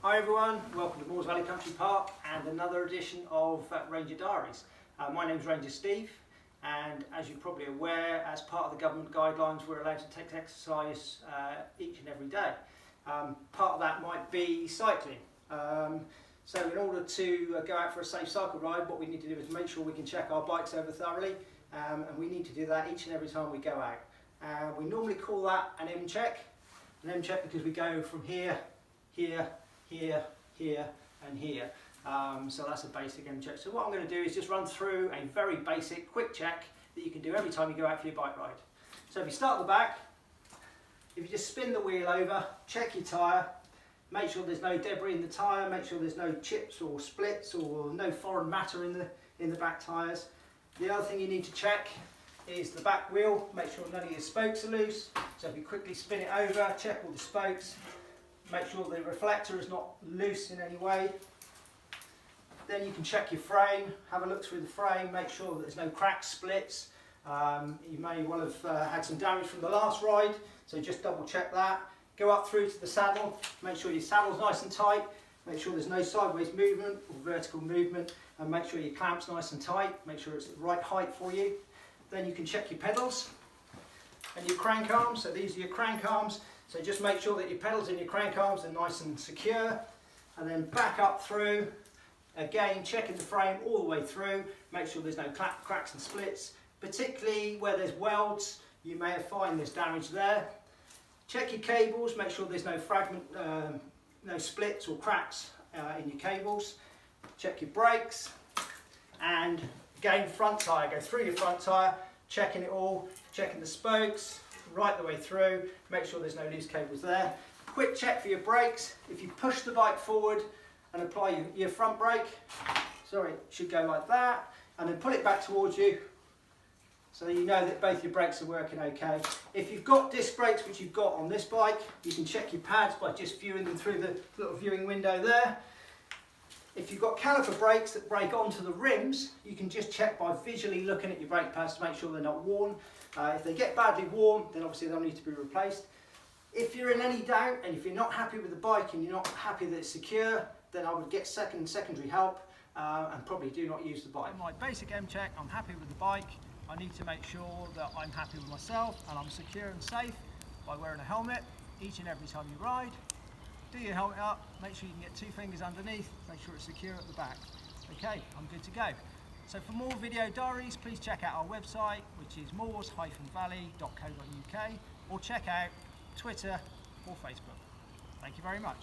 Hi everyone, welcome to Moores Valley Country Park and another edition of Ranger Diaries. My name is Ranger Steve, and as you're probably aware, as part of the government guidelines, we're allowed to take exercise each and every day. Part of that might be cycling. So in order to go out for a safe cycle ride, what we need to do is make sure we can check our bikes over thoroughly, and we need to do that each and every time we go out. We normally call that an M check because we go from here, here, here, here and here. So that's a basic M check. So what I'm going to do is just run through a very basic quick check that you can do every time you go out for your bike ride. So if you start at the back, if you just spin the wheel over, check your tyre, make sure there's no debris in the tyre, make sure there's no chips or splits or no foreign matter in the back tyres. The other thing you need to check is the back wheel, make sure none of your spokes are loose. So if you quickly spin it over, check all the spokes, make sure the reflector is not loose in any way. Then you can check your frame, have a look through the frame, make sure that there's no cracks, splits. You may well have had some damage from the last ride, so just double check that. Go up through to the saddle, make sure your saddle's nice and tight, make sure there's no sideways movement or vertical movement, and make sure your clamp's nice and tight, make sure it's the right height for you. Then you can check your pedals and your crank arms. So these are your crank arms. So just make sure that your pedals and your crank arms are nice and secure. And then back up through, again checking the frame all the way through, make sure there's no cracks and splits, particularly where there's welds, you may find there's damage there. Check your cables, make sure there's no fragment, no splits or cracks in your cables. Check your brakes, and again front tyre, go through your front tyre, checking it all, checking the spokes right the way through, make sure there's no loose cables there. Quick check for your brakes. If you push the bike forward and apply your front brake, sorry, it should go like that, and then pull it back towards you so you know that both your brakes are working okay. If you've got disc brakes, which you've got on this bike, you can check your pads by just viewing them through the little viewing window there. If you've got caliper brakes that brake onto the rims, you can just check by visually looking at your brake pads to make sure they're not worn. If they get badly worn, then obviously they'll need to be replaced. If you're in any doubt, and if you're not happy with the bike and you're not happy that it's secure, then I would get secondary help and probably do not use the bike. In my basic M check, I'm happy with the bike. I need to make sure that I'm happy with myself and I'm secure and safe by wearing a helmet each and every time you ride. Do your helmet up, make sure you can get 2 fingers underneath, make sure it's secure at the back. Okay, I'm good to go. So for more video diaries, please check out our website, which is moores-valley.co.uk, or check out Twitter or Facebook. Thank you very much.